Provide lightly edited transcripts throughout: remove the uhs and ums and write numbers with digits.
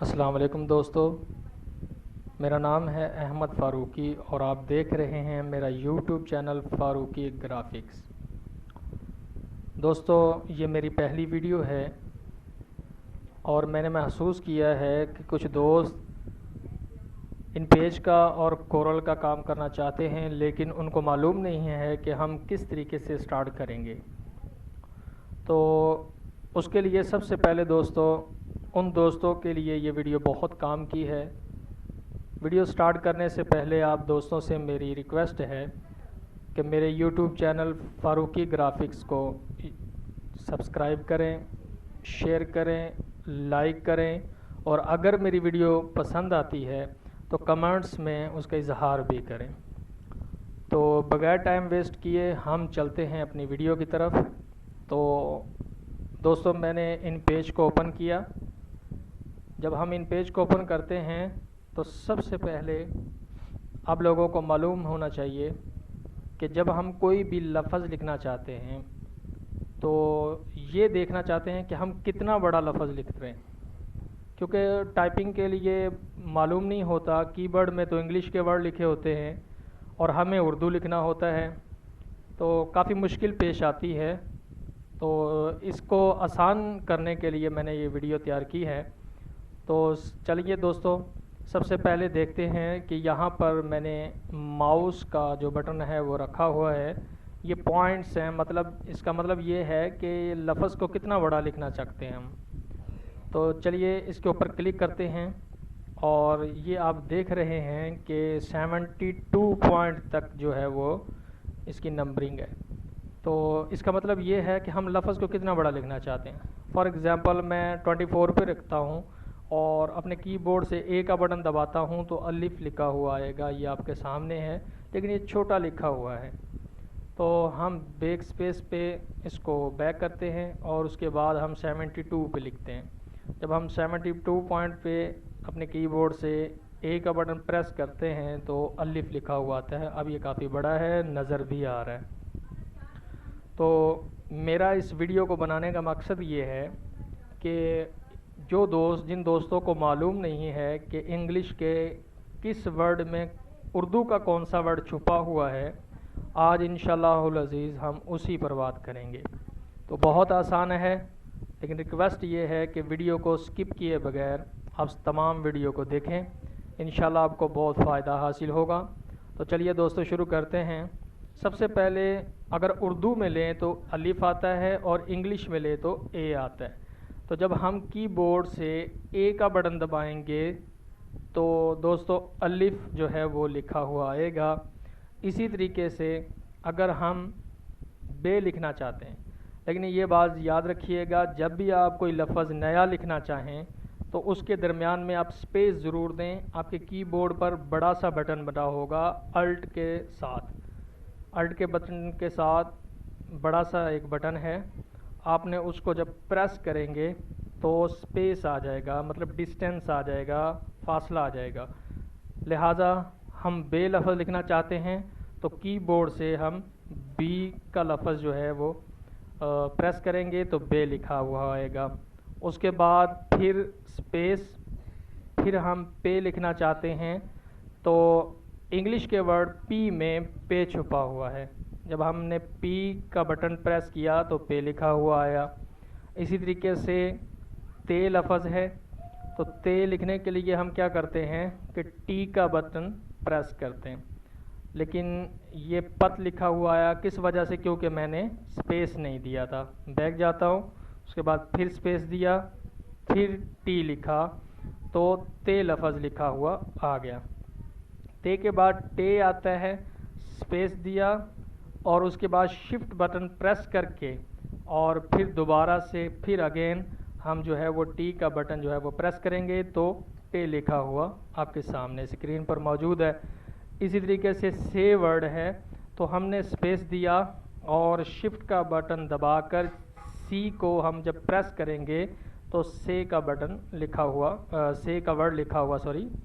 अस्सलाम वालेकुम दोस्तों, मेरा नाम है अहमद फ़ारूकी और आप देख रहे हैं मेरा यूट्यूब चैनल फ़ारूकी ग्राफ़िक्स। दोस्तों, ये मेरी पहली वीडियो है और मैंने महसूस किया है कि कुछ दोस्त इन पेज का और कोरल का काम करना चाहते हैं, लेकिन उनको मालूम नहीं है कि हम किस तरीके से स्टार्ट करेंगे। तो उसके लिए सबसे पहले दोस्तों, उन दोस्तों के लिए ये वीडियो बहुत काम की है। वीडियो स्टार्ट करने से पहले आप दोस्तों से मेरी रिक्वेस्ट है कि मेरे यूट्यूब चैनल फ़ारूकी ग्राफ़िक्स को सब्सक्राइब करें, शेयर करें, लाइक करें और अगर मेरी वीडियो पसंद आती है तो कमेंट्स में उसका इजहार भी करें। तो बगैर टाइम वेस्ट किए हम चलते हैं अपनी वीडियो की तरफ। तो दोस्तों, मैंने इन पेज को ओपन किया। जब हम इन पेज को ओपन करते हैं तो सबसे पहले आप लोगों को मालूम होना चाहिए कि जब हम कोई भी लफ्ज़ लिखना चाहते हैं तो ये देखना चाहते हैं कि हम कितना बड़ा लफ्ज़ लिख रहे हैं, क्योंकि टाइपिंग के लिए मालूम नहीं होता। कीबोर्ड में तो इंग्लिश के वर्ड लिखे होते हैं और हमें उर्दू लिखना होता है, तो काफ़ी मुश्किल पेश आती है। तो इसको आसान करने के लिए मैंने ये वीडियो तैयार की है। तो चलिए दोस्तों, सबसे पहले देखते हैं कि यहाँ पर मैंने माउस का जो बटन है वो रखा हुआ है। ये पॉइंट्स हैं, मतलब इसका मतलब ये है कि लफ्ज़ को कितना बड़ा लिखना चाहते हैं हम। तो चलिए इसके ऊपर क्लिक करते हैं और ये आप देख रहे हैं कि 72 पॉइंट तक जो है वो इसकी नंबरिंग है। तो इसका मतलब ये है कि हम लफ्ज़ को कितना बड़ा लिखना चाहते हैं। फॉर एग्ज़ाम्पल मैं 24 पे रखता हूँ और अपने कीबोर्ड से ए का बटन दबाता हूँ तो अलिफ लिखा हुआ आएगा, ये आपके सामने है, लेकिन ये छोटा लिखा हुआ है। तो हम बैक स्पेस पे इसको बैक करते हैं और उसके बाद हम 72 पे लिखते हैं। जब हम 72 पॉइंट पे अपने कीबोर्ड से ए का बटन प्रेस करते हैं तो अलिफ लिखा हुआ आता है। अब ये काफ़ी बड़ा है, नज़र भी आ रहा है। तो मेरा इस वीडियो को बनाने का मकसद ये है कि जिन दोस्तों को मालूम नहीं है कि इंग्लिश के किस वर्ड में उर्दू का कौन सा वर्ड छुपा हुआ है, आज इंशाअल्लाहुल अज़ीज़ हम उसी पर बात करेंगे। तो बहुत आसान है, लेकिन रिक्वेस्ट ये है कि वीडियो को स्किप किए बगैर आप तमाम वीडियो को देखें, इंशाल्लाह आपको बहुत फ़ायदा हासिल होगा। तो चलिए दोस्तों, शुरू करते हैं। सबसे पहले अगर उर्दू में लें तो अलिफ आता है और इंग्लिश में लें तो ए आता है। तो जब हम कीबोर्ड से ए का बटन दबाएंगे तो दोस्तों अलिफ जो है वो लिखा हुआ आएगा। इसी तरीके से अगर हम बे लिखना चाहते हैं, लेकिन ये बात याद रखिएगा, जब भी आप कोई लफ्ज़ नया लिखना चाहें तो उसके दरमियान में आप स्पेस ज़रूर दें। आपके कीबोर्ड पर बड़ा सा बटन बना होगा अल्ट के बटन के साथ बड़ा सा एक बटन है। आपने उसको जब प्रेस करेंगे तो स्पेस आ जाएगा, मतलब डिस्टेंस आ जाएगा, फासला आ जाएगा। लिहाजा हम बे लफ्ज़ लिखना चाहते हैं तो कीबोर्ड से हम बी का लफ्ज़ जो है वो प्रेस करेंगे तो बे लिखा हुआ आएगा। उसके बाद फिर स्पेस, फिर हम पे लिखना चाहते हैं तो इंग्लिश के वर्ड पी में पे छुपा हुआ है। जब हमने पी का बटन प्रेस किया तो पे लिखा हुआ आया। इसी तरीके से ते लफ्ज़ है तो ते लिखने के लिए हम क्या करते हैं कि टी का बटन प्रेस करते हैं, लेकिन ये पत लिखा हुआ आया किस वजह से, क्योंकि मैंने स्पेस नहीं दिया था। बैक जाता हूँ, उसके बाद फिर स्पेस दिया, फिर टी लिखा तो ते लफ्ज़ लिखा हुआ आ गया। ते के बाद टे आता है, स्पेस दिया और उसके बाद शिफ्ट बटन प्रेस करके और फिर दोबारा से फिर अगेन हम जो है वो टी का बटन जो है वो प्रेस करेंगे तो टे लिखा हुआ आपके सामने स्क्रीन पर मौजूद है। इसी तरीके से वर्ड है तो हमने स्पेस दिया और शिफ्ट का बटन दबाकर सी को हम जब प्रेस करेंगे तो से का बटन लिखा हुआ से का वर्ड लिखा हुआ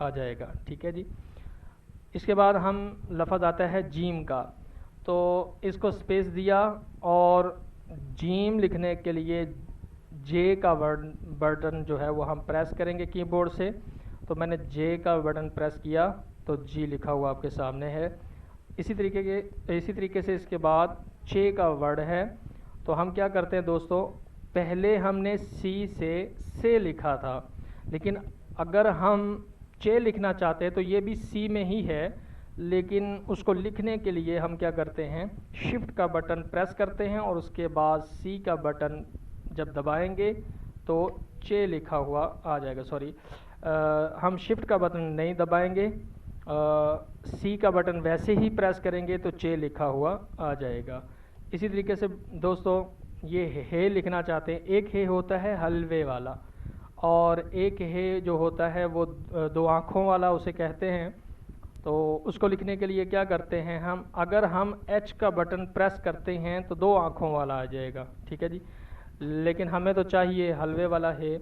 आ जाएगा। ठीक है जी। इसके बाद हम लफ्ज़ आता है जीम का, तो इसको स्पेस दिया और जीम लिखने के लिए जे का बटन जो है वो हम प्रेस करेंगे कीबोर्ड से। तो मैंने जे का बटन प्रेस किया तो जी लिखा हुआ आपके सामने है। इसी तरीके से इसके बाद चे का वर्ड है। तो हम क्या करते हैं दोस्तों, पहले हमने सी से लिखा था, लेकिन अगर हम चे लिखना चाहते हैं तो ये भी सी में ही है, लेकिन उसको लिखने के लिए हम क्या करते हैं, शिफ्ट का बटन प्रेस करते हैं और उसके बाद सी का बटन जब दबाएंगे तो चे लिखा हुआ आ जाएगा। सॉरी, हम शिफ्ट का बटन नहीं दबाएंगे, सी का बटन वैसे ही प्रेस करेंगे तो चे लिखा हुआ आ जाएगा। इसी तरीके से दोस्तों ये हे लिखना चाहते हैं, एक हे होता है हलवे वाला और एक हे जो होता है वो दो आँखों वाला उसे कहते हैं। तो उसको लिखने के लिए क्या करते हैं हम, अगर हम एच का बटन प्रेस करते हैं तो दो आँखों वाला आ जाएगा, ठीक है जी। लेकिन हमें तो चाहिए हलवे वाला है,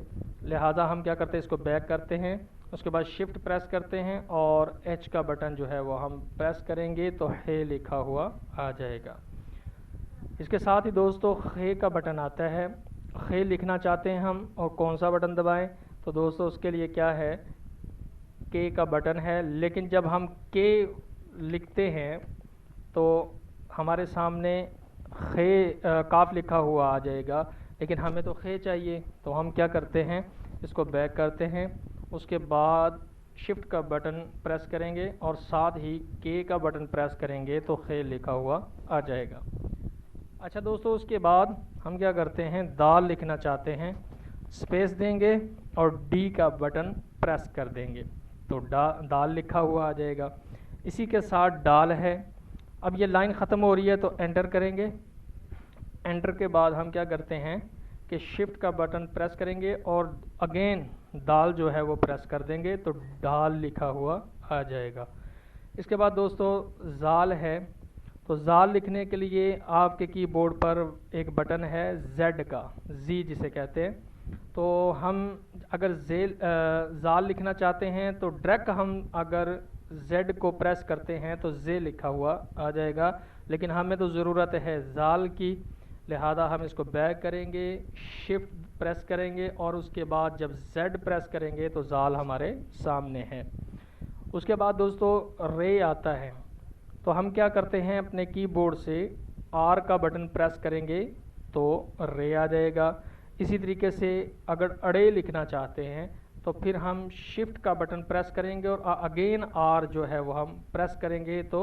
लिहाजा हम क्या करते हैं, इसको बैक करते हैं, उसके बाद शिफ्ट प्रेस करते हैं और एच का बटन जो है वो हम प्रेस करेंगे तो हे लिखा हुआ आ जाएगा। इसके साथ ही दोस्तों खे का बटन आता है, खे लिखना चाहते हैं हम और कौन सा बटन दबाएं, तो दोस्तों उसके लिए क्या है, के का बटन है। लेकिन जब हम के लिखते हैं तो हमारे सामने खे काफ लिखा हुआ आ जाएगा, लेकिन हमें तो खे चाहिए। तो हम क्या करते हैं, इसको बैक करते हैं, उसके बाद शिफ्ट का बटन प्रेस करेंगे और साथ ही के का बटन प्रेस करेंगे तो खे लिखा हुआ आ जाएगा। अच्छा दोस्तों, उसके बाद हम क्या करते हैं, दाल लिखना चाहते हैं, स्पेस देंगे और डी का बटन प्रेस कर देंगे तो दाल लिखा हुआ आ जाएगा। इसी के साथ डाल है। अब ये लाइन ख़त्म हो रही है तो एंटर करेंगे। एंटर के बाद हम क्या करते हैं कि शिफ्ट का बटन प्रेस करेंगे और अगेन दाल जो है वो प्रेस कर देंगे तो डाल लिखा हुआ आ जाएगा। इसके बाद दोस्तों जाल है। तो जाल लिखने के लिए आपके कीबोर्ड पर एक बटन है जेड का, जी जिसे कहते हैं। तो हम अगर जाल लिखना चाहते हैं तो डायरेक्ट हम अगर जेड को प्रेस करते हैं तो जे लिखा हुआ आ जाएगा, लेकिन हमें तो ज़रूरत है जाल की, लिहाजा हम इसको बैक करेंगे, शिफ्ट प्रेस करेंगे और उसके बाद जब जेड प्रेस करेंगे तो जाल हमारे सामने है। उसके बाद दोस्तों रे आता है। तो हम क्या करते हैं, अपने कीबोर्ड से आर का बटन प्रेस करेंगे तो रे आ जाएगा। इसी तरीके से अगर अड़े लिखना चाहते हैं तो फिर हम शिफ्ट का बटन प्रेस करेंगे और अगेन आर जो है वो हम प्रेस करेंगे तो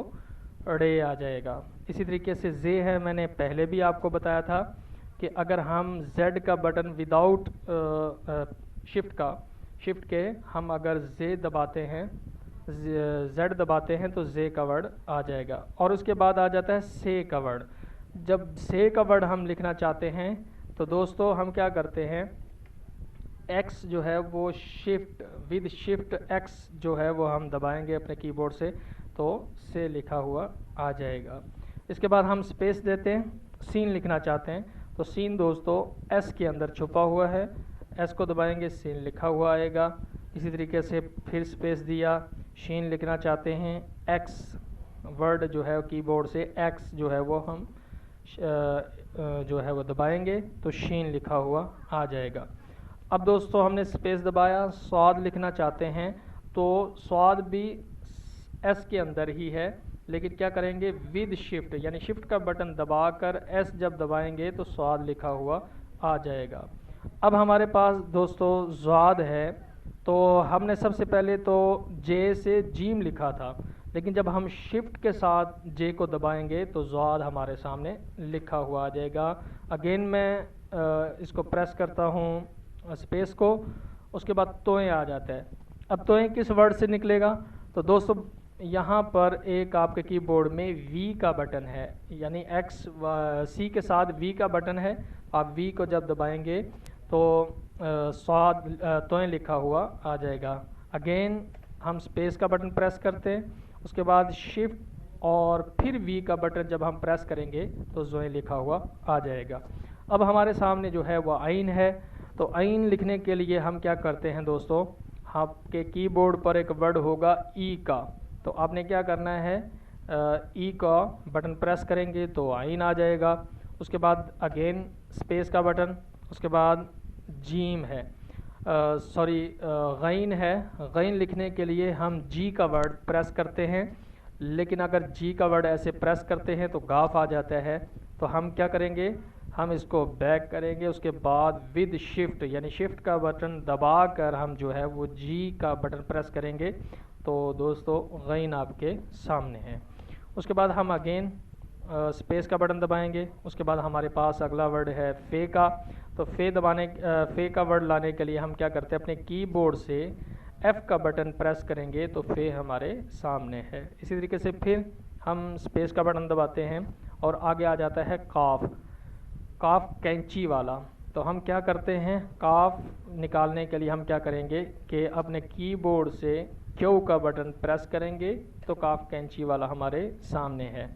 अड़े आ जाएगा। इसी तरीके से जे है, मैंने पहले भी आपको बताया था कि अगर हम जेड का बटन विदाउट शिफ्ट के हम अगर जे दबाते हैं, जेड दबाते हैं तो जे का वर्ड आ जाएगा। और उसके बाद आ जाता है से का वर्ड। जब से का वर्ड हम लिखना चाहते हैं तो दोस्तों हम क्या करते हैं, एक्स जो है वो विद शिफ्ट एक्स जो है वो हम दबाएंगे अपने कीबोर्ड से तो से लिखा हुआ आ जाएगा। इसके बाद हम स्पेस देते हैं, सीन लिखना चाहते हैं तो सीन दोस्तों एस के अंदर छुपा हुआ है, एस को दबाएंगे सीन लिखा हुआ आएगा। इसी तरीके से फिर स्पेस दिया, शीन लिखना चाहते हैं, एक्स वर्ड जो है कीबोर्ड से एक्स जो है वो हम जो है वो दबाएंगे तो शीन लिखा हुआ आ जाएगा। अब दोस्तों हमने स्पेस दबाया, स्वाद लिखना चाहते हैं तो स्वाद भी एस के अंदर ही है, लेकिन क्या करेंगे विद शिफ्ट, यानी शिफ्ट का बटन दबाकर एस जब दबाएंगे तो स्वाद लिखा हुआ आ जाएगा। अब हमारे पास दोस्तों स्वाद है। तो हमने सबसे पहले तो जे से जीम लिखा था, लेकिन जब हम शिफ्ट के साथ जे को दबाएंगे तो ज़्वाद हमारे सामने लिखा हुआ आ जाएगा। अगेन मैं इसको प्रेस करता हूँ स्पेस को, उसके बाद तोएं आ जाता है। अब तोएं किस वर्ड से निकलेगा, तो दोस्तों यहाँ पर एक आपके कीबोर्ड में वी का बटन है, यानी एक्स सी के साथ वी का बटन है। आप वी को जब दबाएंगे तो स्वाद तोएं लिखा हुआ आ जाएगा। अगेन हम स्पेस का बटन प्रेस करते हैं, उसके बाद शिफ्ट और फिर वी का बटन जब हम प्रेस करेंगे तो जोएं लिखा हुआ आ जाएगा। अब हमारे सामने जो है वो आइन है। तो आइन लिखने के लिए हम क्या करते हैं दोस्तों, आपके कीबोर्ड पर एक वर्ड होगा ई का, तो आपने क्या करना है ई का बटन प्रेस करेंगे तो आइन आ जाएगा। उसके बाद अगेन स्पेस का बटन, उसके बाद जीम है, सॉरी गैन है। गैन लिखने के लिए हम जी का वर्ड प्रेस करते हैं, लेकिन अगर जी का वर्ड ऐसे प्रेस करते हैं तो गाफ आ जाता है। तो हम क्या करेंगे, हम इसको बैक करेंगे, उसके बाद विद शिफ्ट यानी शिफ्ट का बटन दबा कर हम जो है वो जी का बटन प्रेस करेंगे। तो दोस्तों गैन आपके सामने है। उसके बाद हम अगेन स्पेस का बटन दबाएंगे। उसके बाद हमारे पास अगला वर्ड है फे का। तो फे का वर्ड लाने के लिए हम क्या करते हैं, अपने कीबोर्ड से F का बटन प्रेस करेंगे तो फे हमारे सामने है। इसी तरीके से फिर हम स्पेस का बटन दबाते हैं और आगे आ जाता है काफ। काफ कैंची वाला। तो हम क्या करते हैं, काफ निकालने के लिए हम क्या करेंगे कि अपने कीबोर्ड से क्यू का बटन प्रेस करेंगे तो काफ कैंची वाला हमारे सामने है।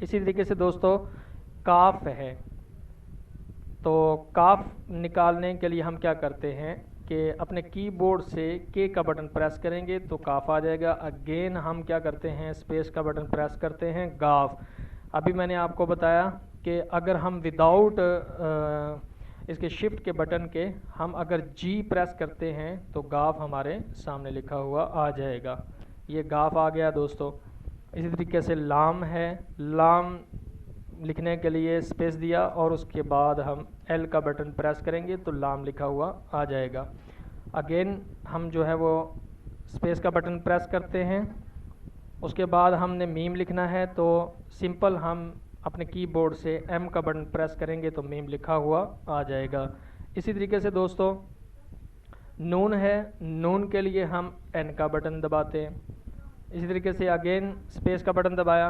इसी तरीके से दोस्तों काफ है। तो काफ निकालने के लिए हम क्या करते हैं कि अपने कीबोर्ड से के का बटन प्रेस करेंगे तो काफ आ जाएगा। अगेन हम क्या करते हैं, स्पेस का बटन प्रेस करते हैं, गाफ। अभी मैंने आपको बताया कि अगर हम विदाउट इसके शिफ्ट के बटन के हम अगर जी प्रेस करते हैं तो गाफ हमारे सामने लिखा हुआ आ जाएगा। ये गाफ आ गया दोस्तों। इसी तरीके से लाम है। लाम लिखने के लिए स्पेस दिया और उसके बाद हम एल का बटन प्रेस करेंगे तो लाम लिखा हुआ आ जाएगा। अगेन हम जो है वो स्पेस का बटन प्रेस करते हैं। उसके बाद हमने मीम लिखना है तो सिंपल हम अपने कीबोर्ड से एम का बटन प्रेस करेंगे तो मीम लिखा हुआ आ जाएगा। इसी तरीके से दोस्तों नून है। नून के लिए हम एन का बटन दबाते हैं। इसी तरीके से अगेन स्पेस का बटन दबाया।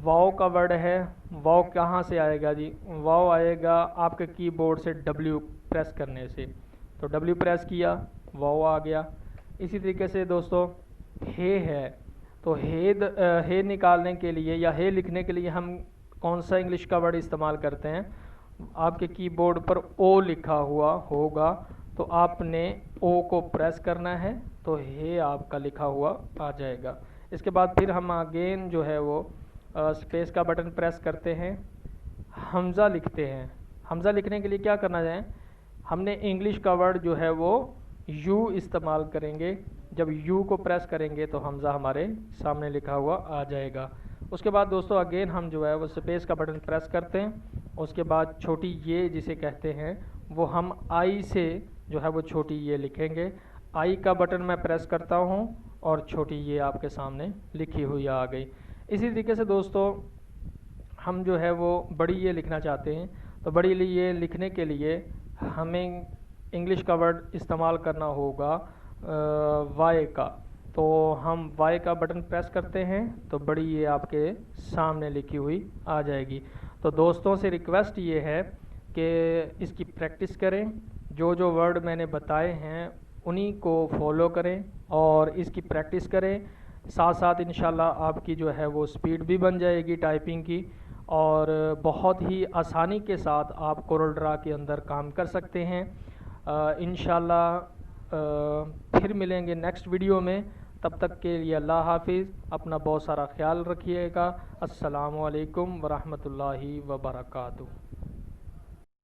वाव का वर्ड है। वाव कहाँ से आएगा जी, वाव आएगा आपके कीबोर्ड से डब्ल्यू प्रेस करने से। तो डब्ल्यू प्रेस किया, वाव आ गया। इसी तरीके से दोस्तों हे है। तो हे निकालने के लिए या हे लिखने के लिए हम कौन सा इंग्लिश का वर्ड इस्तेमाल करते हैं, आपके कीबोर्ड पर ओ लिखा हुआ होगा तो आपने ओ को प्रेस करना है तो हे आपका लिखा हुआ आ जाएगा। इसके बाद फिर हम अगेन जो है वो स्पेस का बटन प्रेस करते हैं, हमज़ा लिखते हैं। हमज़ा लिखने के लिए क्या करना है, हमने इंग्लिश का वर्ड जो है वो यू इस्तेमाल करेंगे। जब यू को प्रेस करेंगे तो हमज़ा हमारे सामने लिखा हुआ आ जाएगा। उसके बाद दोस्तों अगेन हम जो है वो स्पेस का बटन प्रेस करते हैं। उसके बाद छोटी ये जिसे कहते हैं वो हम आई से जो है वो छोटी ये लिखेंगे। आई का बटन मैं प्रेस करता हूँ और छोटी ये आपके सामने लिखी हुई आ गई। इसी तरीके से दोस्तों हम जो है वो बड़ी ये लिखना चाहते हैं तो बड़ी ये लिखने के लिए हमें इंग्लिश का वर्ड इस्तेमाल करना होगा वाई का। तो हम वाई का बटन प्रेस करते हैं तो बड़ी ये आपके सामने लिखी हुई आ जाएगी। तो दोस्तों से रिक्वेस्ट ये है कि इसकी प्रैक्टिस करें, जो जो वर्ड मैंने बताए हैं उन्हीं को फॉलो करें और इसकी प्रैक्टिस करें। साथ साथ इंशाल्लाह आपकी जो है वो स्पीड भी बन जाएगी टाइपिंग की और बहुत ही आसानी के साथ आप कोरल ड्रा के अंदर काम कर सकते हैं। इंशाल्लाह फिर मिलेंगे नेक्स्ट वीडियो में। तब तक के लिए अल्लाह हाफिज़, अपना बहुत सारा ख्याल रखिएगा। अस्सलामु अलैकुम वरहमतुल्लाहि वबरकातुहू।